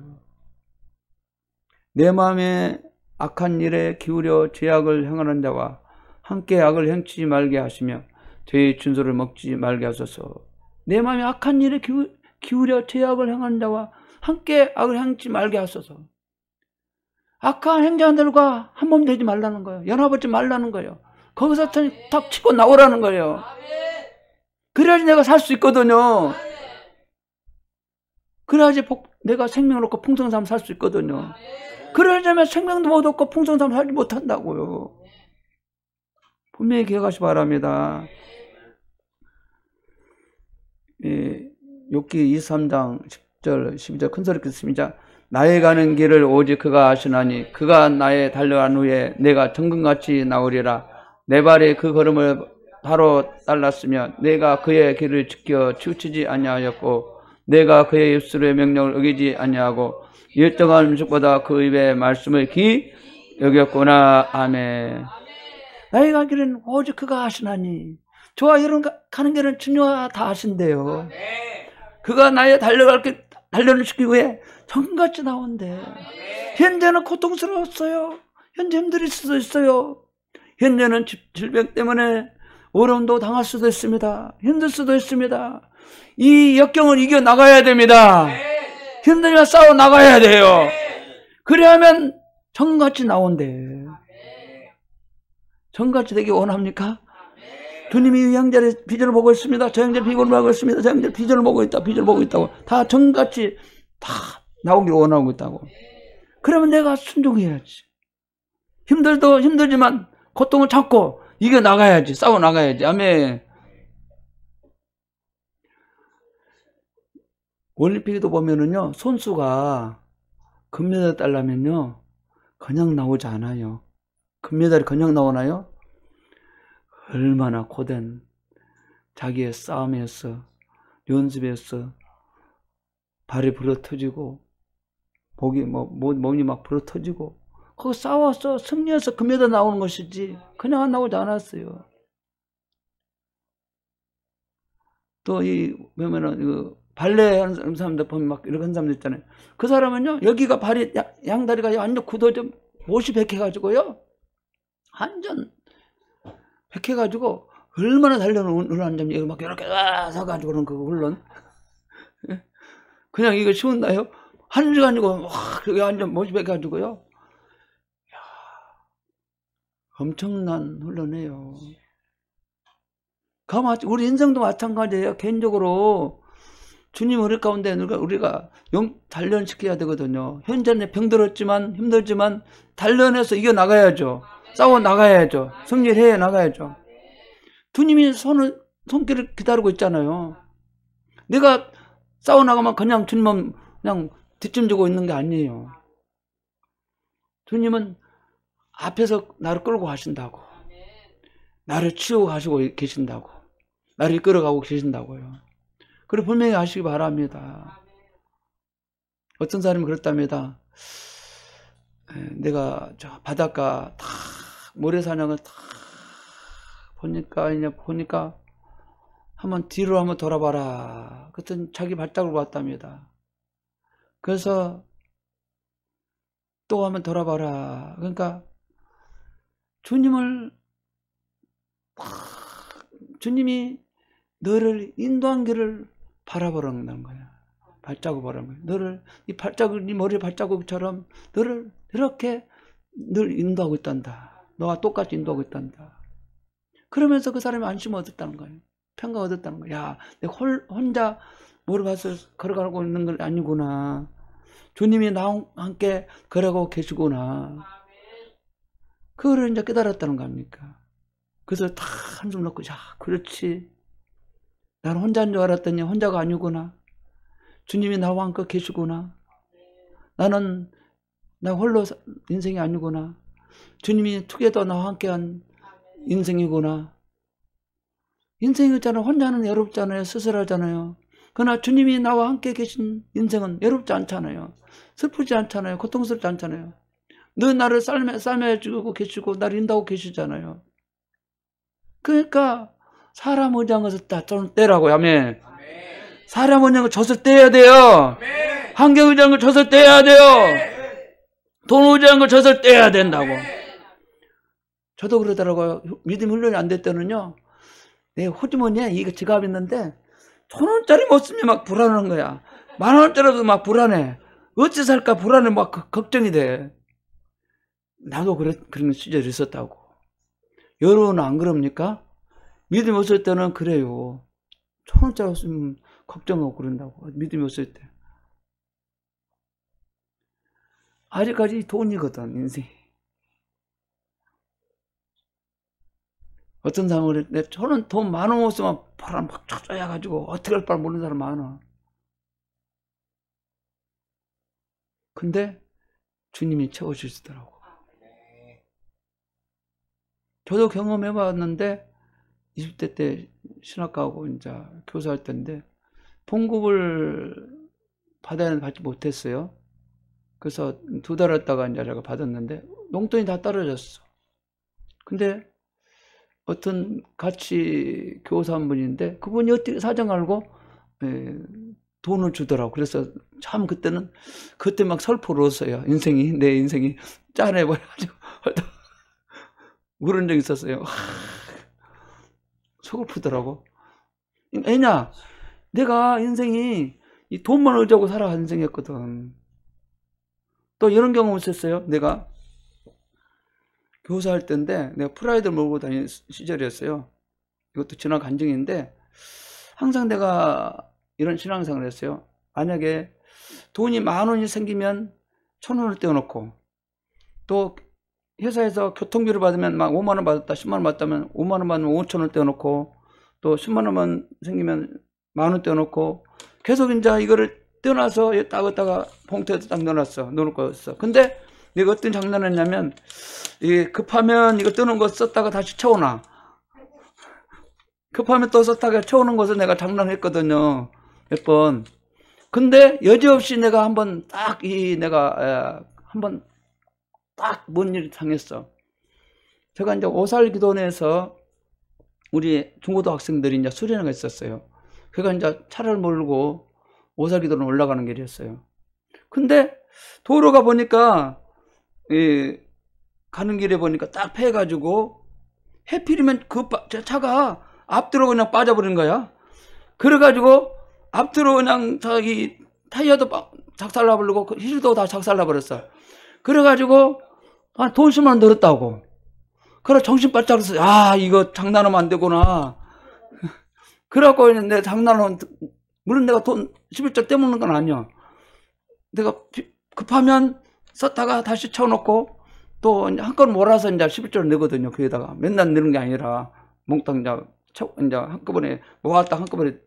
A: 내 마음에 악한 일에 기울여 죄악을 행하는 자와 함께 악을 행치 말게 하시며 죄의 준소를 먹지 말게 하소서. 내 마음에 악한 일에 기울여 죄악을 행하는 자와 함께 악을 행치 말게 하소서. 악한 행자들과 한 몸 되지 말라는 거예요. 연합하지 말라는 거예요. 거기서 탁 치고 나오라는 거예요. 그래야지 내가 살 수 있거든요. 그래야지 내가 생명을 얻고 풍성한 삶 살 수 있거든요. 그러려면 생명도 못 얻고 풍성한 삶 살지 못한다고요. 분명히 기억하시기 바랍니다. 욥기 23장 10절 12절 큰소리 듣습니다. 나의 가는 길을 오직 그가 아시나니 그가 나의 달려간 후에 내가 정금같이 나오리라. 내 발이 그 걸음을 바로 따랐으며 내가 그의 길을 지켜 치우치지 아니하였고 내가 그의 입술의 명령을 어기지 아니하고 일정한 음식보다 그 입의 말씀을 기 여겼구나. 아멘. 나의 갈 길은 오직 그가 아시나니. 저와 이런 가는 길은 주님과 다 아신대요. 그가 나의 달려는 시키기 위해 정같이 나온대. 현재는 고통스러웠어요. 현재 힘들 수도 있어요. 현재는 질병 때문에 어려움도 당할 수도 있습니다. 힘들 수도 있습니다. 이 역경을 이겨 나가야 됩니다. 힘들면 싸워 나가야 돼요. 그래야만 정같이 나온대. 정같이 되기 원합니까? 주님이 이 형제의 비전을 보고 있습니다. 저 형제 비전을 보고 있습니다. 저 형제 비전을 보고 있다고. 다 정같이 다 나오길 원하고 있다고. 그러면 내가 순종해야지. 힘들지만 고통을 참고 이겨 나가야지. 싸워 나가야지. 아멘. 올림픽에도 보면은요, 선수가 금메달 따려면요, 그냥 나오지 않아요. 금메달이 그냥 나오나요? 얼마나 고된 자기의 싸움에서, 연습에서 발이 부러터지고, 몸이 막 부러터지고, 거기 싸워서 승리해서 금메달 나오는 것이지, 그냥 안 나오지 않았어요. 또 보면은, 발레 하는 사람들 보면 막 이렇게 하는 사람들 있잖아요. 그 사람은요, 여기가 발이, 양다리가 완전 굳어져, 못이 백해가지고요, 완전 백해가지고, 얼마나 달려는 앉으면, 여기 막 이렇게, 서가지고 그런 그 물론. 그냥 이거 쉬운가요? 한 시간이고, 그게 완전 못이 백해가지고요. 엄청난 훈련이에요. 우리 인생도 마찬가지예요. 개인적으로 주님 우리 가운데 우리가 단련시켜야 되거든요. 현재는 병들었지만 힘들지만 단련해서 이겨나가야죠. 싸워 나가야죠. 승리를 해 나가야죠. 주님이 손길을 기다리고 있잖아요. 내가 싸워 나가면 그냥 주님은 그냥 뒷짐지고 있는 게 아니에요. 주님은 앞에서 나를 끌고 가신다고. 나를 치우고 가시고 계신다고. 나를 이끌어가고 계신다고요. 그리고 분명히 아시기 바랍니다. 어떤 사람이 그랬답니다. 내가 저 바닷가 다 모래사냥을 다 보니까 뒤로 한번 돌아봐라. 그랬더니 자기 발자국을 봤답니다. 그래서 또 한번 돌아봐라. 그러니까 주님이 너를 인도한 길을 바라보라는 거야. 발자국 보라는 거예요. 너를 이 발자국, 네 머리 발자국처럼 너를 이렇게 늘 인도하고 있단다. 너와 똑같이 인도하고 있단다. 그러면서 그 사람이 안심을 얻었다는 거예요. 평가 얻었다는 거예요. 야, 내가 혼자 머리 봐서 걸어가고 있는 건 아니구나. 주님이 나와 함께 걸어가고 계시구나. 그거를 이제 깨달았다는 거 아닙니까? 그래서 다 한숨 놓고, 야, 그렇지. 나는 혼자인 줄 알았더니 혼자가 아니구나. 주님이 나와 함께 계시구나. 나 홀로 인생이 아니구나. 주님이 투게더 나와 함께한 인생이구나. 인생이잖아요. 혼자는 외롭잖아요. 쓸쓸하잖아요. 그러나 주님이 나와 함께 계신 인생은 외롭지 않잖아요. 슬프지 않잖아요. 고통스럽지 않잖아요. 늘 나를 삶해주고 계시고 나를 인도하고 계시잖아요. 그러니까 사람 의지한 것을 다 떼라고요. 아멘. 사람 의지한 걸 젖을 떼야 돼요. 환경 의지한 걸 젖을 떼야 돼요. 돈 의지한 걸 젖을 떼야 된다고. 저도 그러더라고요. 믿음 훈련이 안 될 때는요. 내 호주머니에 이거 지갑 있는데 1,000원짜리 못 쓰면 막 불안한 거야. 10,000원짜리도 막 불안해. 어찌 살까 불안해. 막 걱정이 돼. 나도 그런 시절이 있었다고. 여러분은 안 그럽니까? 믿음이 없을 때는 그래요. 1,000원짜리 없으면 걱정하고 그런다고. 믿음이 없을 때. 아직까지 돈이거든, 인생이. 어떤 사람은 그래, 저는 돈 10,000원 없으면 바람 막 쫙쫙해가지고 어떻게 할 줄 모르는 사람 많아. 근데 주님이 채워주시더라고. 저도 경험해봤는데 20대 때 신학가하고 이제 교사할 때인데 봉급을 받지 못했어요. 그래서 2달 했다가 이제 제가 받았는데 용돈이 다 떨어졌어. 근데 어떤 같이 교사 한 분인데 그분이 어떻게 사정 알고 돈을 주더라고. 그래서 참 그때 막 슬퍼를 얻었어요. 내 인생이 짠해버려가지고 그런 적이 있었어요. 서글프더라고. 왜냐, 내가 인생이 이 돈만 의지하고 살아간 인생이었거든. 또 이런 경험 있었어요. 내가 교사할 때인데 내가 프라이드를 몰고 다니는 시절이었어요. 이것도 지난 간증인데 항상 내가 이런 신앙생활을 했어요. 만약에 돈이 10,000원이 생기면 1,000원을 떼어놓고 또 회사에서 교통비를 받으면 막 50,000원 받았다, 100,000원 받았다면 50,000원 받으면 5,000원을 떼어놓고 또 100,000원만 생기면 10,000원 떼어놓고 계속 이제 이거를 떼어놔서 따갔다가 봉투에다 딱 넣어놓고 있어. 근데 내가 어떤 장난을 했냐면 이게 급하면 이거 뜨는 거 썼다가 다시 채워놔. 급하면 또 썼다가 채우는 것을 내가 장난했거든요. 몇 번. 근데 여지없이 내가 한번 딱 뭔 일이 당했어. 제가 이제 오살기도원에서 우리 중고등 학생들이 이제 수련회가 있었어요. 그가 이제 차를 몰고 오살기도원 올라가는 길이었어요. 근데 도로가 보니까 가는 길에 보니까 딱 패가지고 해필이면 그 차가 앞뒤로 그냥 빠져버린 거야. 그래가지고 앞뒤로 그냥 자기 타이어도 작살나버리고 휠도 다 작살나버렸어. 그래가지고 돈 10만 원 늘었다고. 그래 정신 바짝 했어. 아 이거 장난하면 안 되구나. 그래갖고 내 장난하면 물론 내가 돈 11조 떼먹는 건 아니야. 내가 급하면 썼다가 다시 채워놓고 또 한꺼번에 몰아서 이제 11조를 내거든요. 거기다가 맨날 내는 게 아니라 몽땅 이제 한꺼번에 모았다 한꺼번에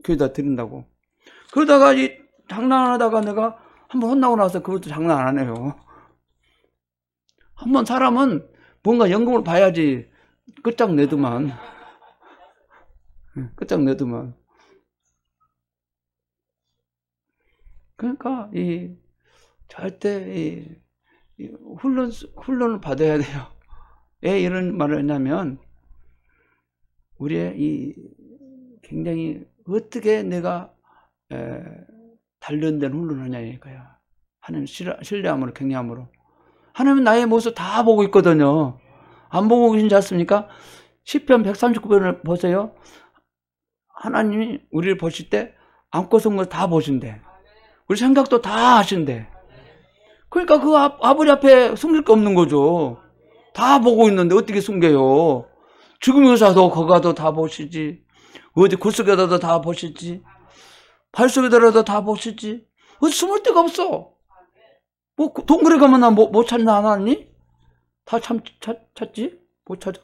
A: 교회에다 드린다고. 그러다가 장난하다가 내가 한번 혼나고 나서 그것도 장난 안 해요. 한번 사람은 뭔가 연금을 봐야지 끝장내더만. 끝장내더만. 그러니까 절대 훈련을 받아야 돼요. 왜 이런 말을 했냐면 우리의 굉장히 어떻게 내가 단련된 훈련을 하냐니까요. 하나님 신뢰함으로 경외함으로. 하나님은 나의 모습 다 보고 있거든요. 안 보고 계신지 않습니까? 시편 139편을 보세요. 하나님이 우리를 보실 때 안고 선 거 다 보신대. 우리 생각도 다 하신대. 그러니까 그 아버지 앞에 숨길 게 없는 거죠. 다 보고 있는데 어떻게 숨겨요? 죽음의 의사도 거기 가도 다 보시지. 어디 굴속에다도 다 보시지. 발속에다도 다 보시지. 어디 숨을 데가 없어. 뭐 동굴에 가면 나 못 찾나 안 하니? 다 찾지? 못 찾아.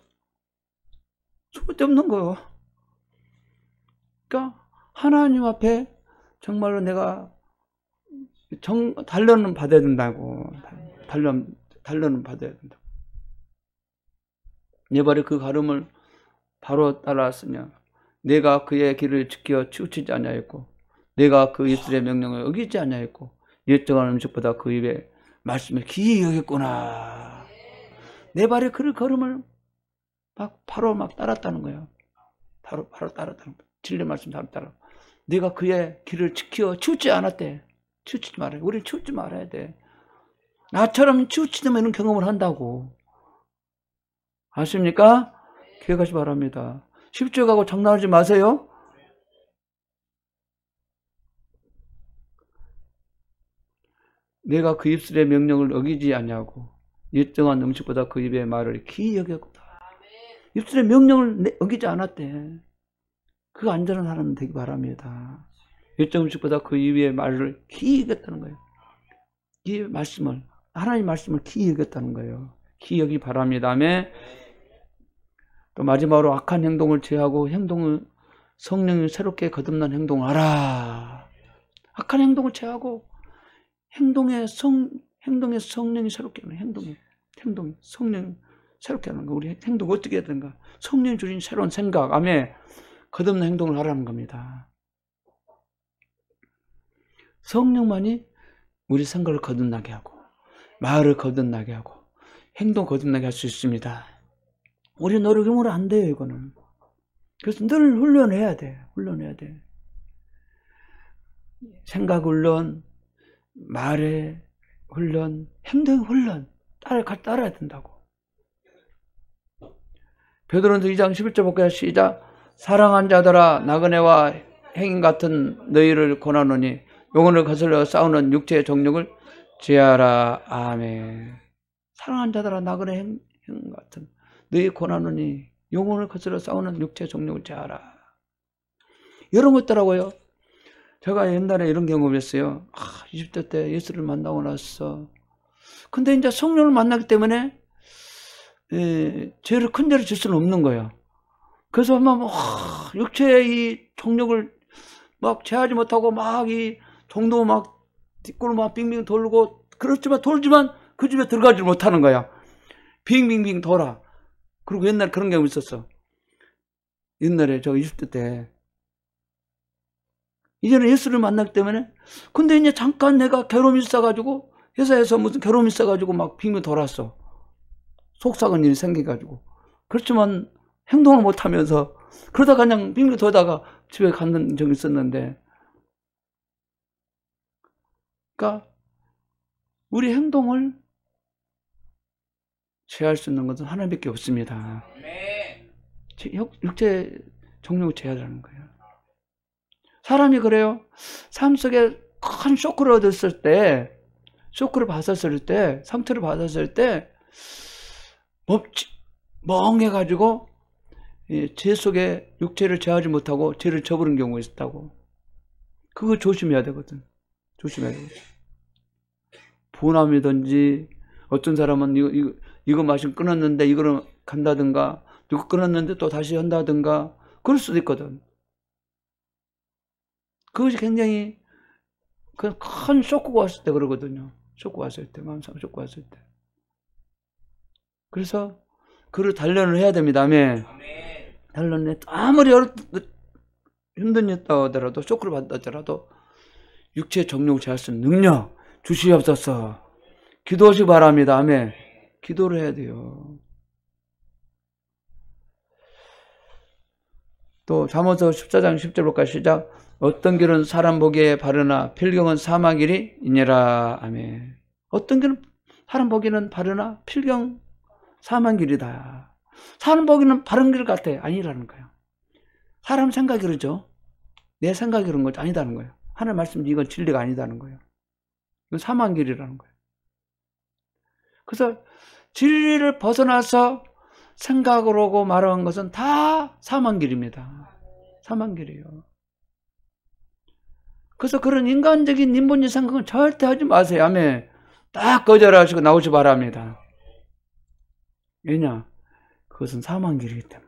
A: 숨을 데 없는 거요. 그러니까 하나님 앞에 정말로 내가 단련은 받아야 된다고. 단련은 받아야 된다고. 내 발에 그 걸음을 바로 따라왔으며 내가 그의 길을 지켜 치우치지 아니하였고 내가 그 이스라엘 명령을 어기지 아니하였고 예정한 음식보다 그 입에 말씀을 기이 여겼구나. 내 발에 그 걸음을 바로 따랐다는 거예요. 바로 따랐다는 거예요. 진리 말씀 바로 따라. 내가 그의 길을 지켜 치우치 않았대. 치우치지 말아야 돼. 우리 치우치 말아야 돼. 나처럼 치우치면 이런 경험을 한다고. 아십니까? 기억하시 바랍니다. 10조 가고 장난하지 마세요. 내가 그 입술의 명령을 어기지 않냐고. 일정한 음식보다 그 입의 말을 기이 여겼다. 입술의 명령을 어기지 않았대. 그 안전한 사람은 되기 바랍니다. 일정 음식보다 그 입의 말을 기이 여겼다는 거예요. 이 말씀을, 하나님 말씀을 기이 여겼다는 거예요. 기이 여기 바랍니다. 아멘. 또 마지막으로 악한 행동을 제하고 행동을 성령이 새롭게 거듭난 행동을 하라. 악한 행동을 제하고 행동의 성령이 새롭게 하는 행동이 성령이 새롭게 하는 거. 우리 행동 어떻게 해야 되는가? 성령이 주신 새로운 생각, 아멘. 거듭난 행동을 하라는 겁니다. 성령만이 우리 생각을 거듭나게 하고 말을 거듭나게 하고 행동 거듭나게 할 수 있습니다. 우리 노력으로 안 돼요, 이거는. 그래서 늘 훈련해야 돼. 생각 훈련, 말의 훈련, 행동 훈련 따라야 된다고. 베드로전서 2장 11절 볼까요? 시작. 사랑한 자들아 나그네와 행인 같은 너희를 권하노니 영혼을 거슬러 싸우는 육체의 정욕을 제하라. 아멘. 사랑한 자들아 나그네 행인 같은 너희 권하노니 영혼을 거슬러 싸우는 육체의 정욕을 제하라. 이런 거 있더라고요. 제가 옛날에 이런 경험을 했어요. 20대 때 예수를 만나고 나서. 근데 이제 성령을 만나기 때문에 죄를 큰 죄를 질 수는 없는 거예요. 그래서 막 육체의 이 정욕을 막 제하지 못하고 막 이 정도 막 뒷골을 막 빙빙 돌고 돌지만 그 집에 들어가지 못하는 거야. 빙빙빙 돌아. 그리고 옛날에 그런 경우 있었어. 옛날에 저 20대 때. 이제는 예수를 만났기 때문에. 근데 이제 잠깐 내가 괴로움이 있어가지고 회사에서 무슨 괴로움이 있어가지고 막 빙빙 돌았어. 속삭은 일이 생겨가지고. 그렇지만 행동을 못하면서 그러다가 그냥 빙빙 돌다가 집에 갔는 적이 있었는데. 그러니까 우리 행동을 제할 수 있는 것은 하나님밖에 없습니다. 육체 정욕을 제하라는 거예요. 사람이 그래요. 삶 속에 큰 쇼크를 얻었을 때, 쇼크를 받았을 때, 상처를 받았을 때 멍해가지고 죄 속에 육체를 제하지 못하고 죄를 저버린 경우가 있다고. 그거 조심해야 되거든. 조심해야 되거든. 분함이든지 어떤 사람은 이거 마시면 끊었는데 이거를 간다든가 이거 끊었는데 또 다시 한다든가 그럴 수도 있거든. 그것이 굉장히 큰 쇼크가 왔을 때 그러거든요. 쇼크 왔을 때, 마음상 쇼크 왔을 때. 그래서 그를 단련을 해야 됩니다. 아멘. 단련을 아무리 힘든 일이다 하더라도 쇼크를 받다 하더라도 육체의 정욕을 제할 수 있는 능력 주시옵소서. 기도하시기 바랍니다. 아멘. 기도를 해야 돼요. 또 잠언서 14장 10절 볼까요? 시작. 어떤 길은 사람 보기에 바르나 필경은 사망 길이 있니라. 아멘. 어떤 길은 사람 보기에는 바르나 필경 사망 길이다. 사람 보기에는 바른 길 같아. 아니라는 거예요. 사람 생각이 그러죠. 내 생각이 그런 것이 아니다는 거예요. 하나님 말씀 이건 진리가 아니다는 거예요. 이건 사망길이라는 거예요. 그래서 진리를 벗어나서 생각을 하고 말하는 것은 다 사망길입니다. 사망길이에요. 그래서 그런 인간적인 인본주의 생각은 절대 하지 마세요. 아멘. 딱 거절하시고 나오시 바랍니다. 왜냐? 그것은 사망길이기 때문에.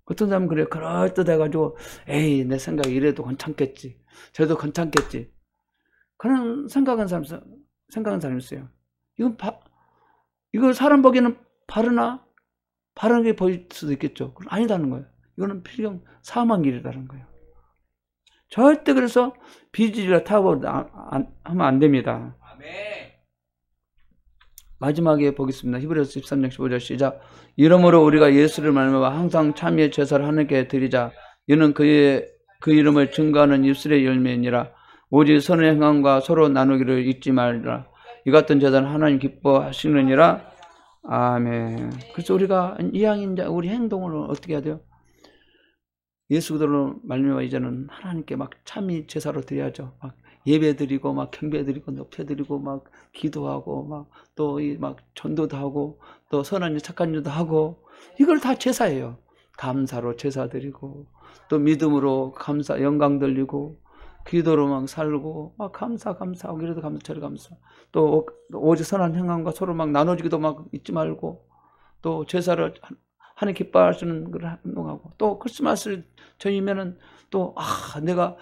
A: 어떤 사람은 그래요. 그럴듯해가지고 에이 내 생각이 이래도 괜찮겠지. 저래도 괜찮겠지. 그런 생각하는 사람이 있어요. 이거 사람 보기에는 바르게 보일 수도 있겠죠. 그건 아니다는 거예요. 이거는 필경 사망길이라는 거예요. 절대 그래서 비질이라 타고 하면 안 됩니다. 아멘. 마지막에 보겠습니다. 히브리서 13장 15절 시작. 이러므로 우리가 예수를 말미암아 항상 참여의 제사를 하나님께 드리자. 이는 그 이름을 증거하는 입술의 열매니라. 오직 선의 행함과 서로 나누기를 잊지 말라. 이 같은 제사는 하나님 기뻐하시느니라. 아멘. 그래서 우리가 이왕인 우리 행동을 어떻게 해야 돼요? 예수 그대로 말미암아 이제는 하나님께 막 참이 제사로 드려야죠. 막 예배 드리고 막 경배 드리고 높여 드리고 막 기도하고 막 또 막 전도도 하고 또 선한 일 착한 일도 하고 이걸 다 제사예요. 감사로 제사 드리고 또 믿음으로 감사 영광 돌리고 기도로 막 살고 막 감사하고 이래도 감사 저래 감사 또 오직 선한 행함과 서로 막 나눠주기도 막 잊지 말고 또 제사를 하나님 기뻐하시는 걸 행동하고 또 크리스마스를 전이면은 또 내가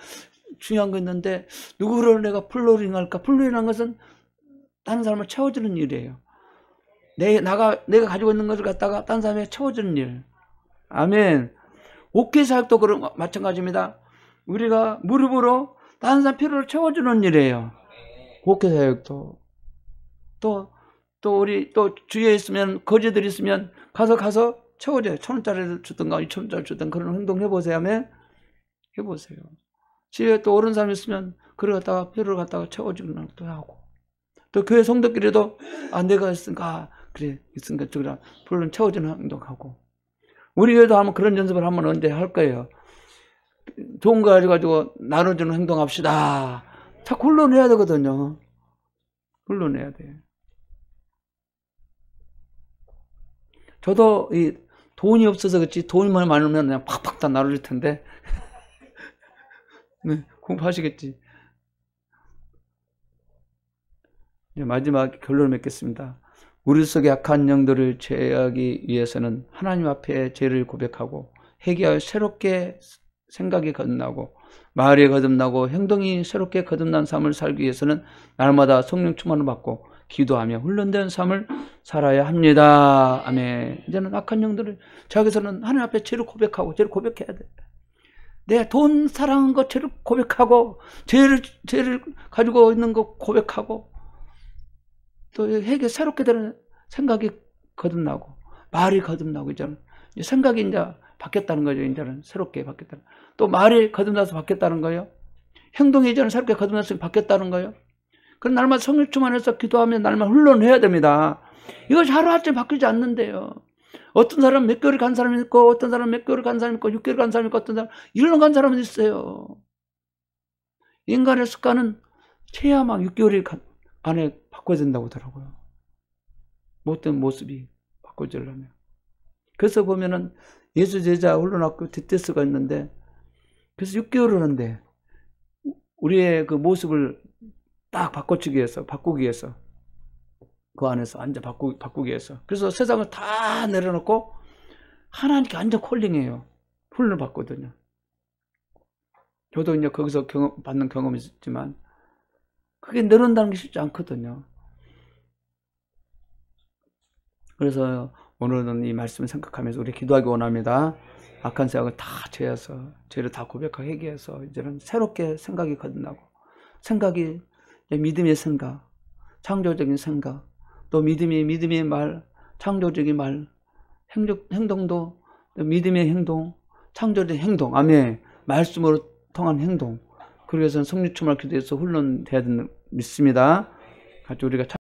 A: 중요한 거 있는데 누구를 내가 플로링할까? 플로링한 것은 다른 사람을 채워주는 일이에요. 내가 가지고 있는 것을 갖다가 다른 사람에게 채워주는 일. 아멘. 옥회 사역도 그런 마찬가지입니다. 우리가 무릎으로 다른 사람 필요를 채워주는 일이에요. 옥회 사역도 또 우리 또 주위에 있으면 거지들이 있으면 가서 채워줘요. 1,000원짜리를 주든가 2,000원짜리 주든 그런 행동 해보세요. 아멘. 해보세요. 집에 또 어른 사람이 있으면 그걸 갖다가 필요를 갖다가 채워주는 것도 하고 또 교회 성도끼리도 내가 있으니까 그래 있으니까 저기랑 불론 채워주는 행동하고 우리 교회도 한번 그런 연습을 한번 언제 할 거예요. 좋은 거 가지고 나눠주는 행동합시다. 자꾸 훈련해야 되거든요. 훈련해야 돼. 저도 이 돈이 없어서 그렇지 돈만 많으면 그냥 팍팍 다 나눠줄 텐데 네, 공부하시겠지. 마지막 결론을 맺겠습니다. 우리 속의 악한 영들을 제어하기 위해서는 하나님 앞에 죄를 고백하고 회개하여 새롭게 생각이 거듭나고 말이 거듭나고 행동이 새롭게 거듭난 삶을 살기 위해서는 날마다 성령 충만을 받고 기도하며 훈련된 삶을 살아야 합니다. 아멘. 이제는 악한 영들을 자기서는 하나님 앞에 죄를 고백하고 죄를 고백해야 돼. 내 돈 사랑한 것 죄를 고백하고 죄를 가지고 있는 거 고백하고 또 회개 새롭게 되는 생각이 거듭나고 말이 거듭나고 이제는 생각이 이제 바뀌었다는 거죠. 이제는 새롭게 바뀌었다는 또 말이 거듭나서 바뀌었다는 거예요. 행동이 이제는 새롭게 거듭나서 바뀌었다는 거예요. 그럼 날마다 성령 충만해서 기도하며 날마다 훈련해야 됩니다. 이것이 하루아침에 바뀌지 않는데요. 어떤 사람은 몇 개월 간 사람이 있고 어떤 사람은 몇 개월 간 사람이 있고 6개월 간 사람이 있고 어떤 사람은 1년 간 사람은 있어요. 인간의 습관은 최하 막 6개월 안에 바꿔야 된다고 하더라고요. 못된 모습이 바꿔지려면. 그래서 보면은 예수 제자 훈련학교 디테스가 있는데 그래서 6개월을 하는데 우리의 그 모습을 딱 바꾸기 위해서 그 안에서 완전 바꾸기 위해서 그래서 세상을 다 내려놓고 하나님께 완전 콜링해요. 훈련을 받거든요. 저도 이제 거기서 받는 경험이 있지만 그게 내려온다는 게 쉽지 않거든요. 그래서 오늘은 이 말씀을 생각하면서 우리 기도하기 원합니다. 악한 생각을 다 죄해서 죄를 다 고백하고 회개해서 이제는 새롭게 생각이 거듭나고 생각이 믿음의 생각, 창조적인 생각, 또 믿음의 말, 창조적인 말, 행동도 믿음의 행동, 창조적인 행동, 아멘. 말씀으로 통한 행동. 그래서 성령 충만을 기도해서 훈련돼야 믿습니다. 같이 우리가